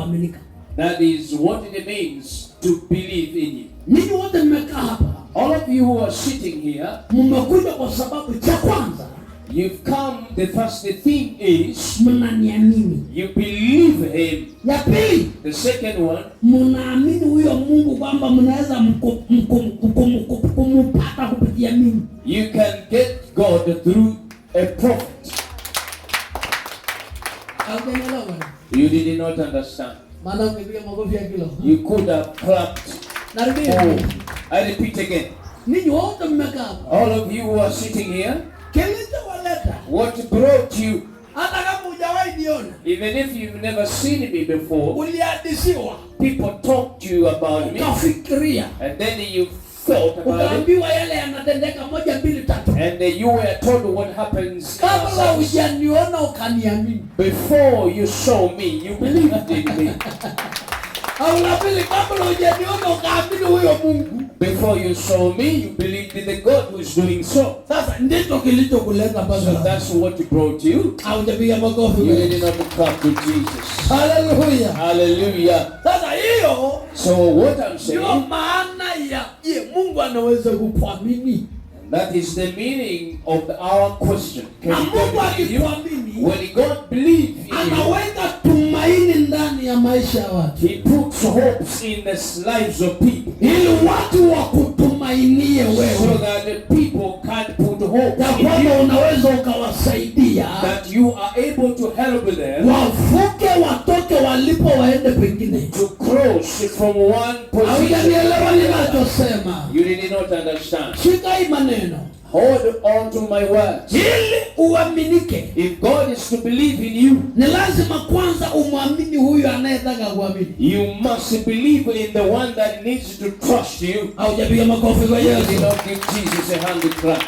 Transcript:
kuaminika. That is what it means to believe in you. Ninyi wote mmekaa hapa. All of you who are sitting here, mmekuja kwa sababu cha kwanza, you've come, the first thing is mnaniamini. you believe him. Ya pili, The second one, mnaamini huyo Mungu kwamba mnaweza kumpata kupitia mimi. you can get God through a prophet. You did not understand. You could have clapped. Oh, I repeat again. All of you who are sitting here, what brought you, even if you've never seen me before, people talk to you about me, and then you thought about it, and then you were told what happens. Before you saw me, you believed in me. Before you saw me, you believed in the God who is doing so. So that's what brought you. You did not come to Jesus. Hallelujah. Hallelujah. So what I'm saying, that is the meaning of our question. Can God believe you? When God believes in you, He puts hopes in the lives of people, so that the people can put hope in you, that you are able to help them to cross from one position. You did not understand. Hold on to my words. If God is to believe in you, you must believe in the one that needs to trust you. You did not give Jesus a hand to clap.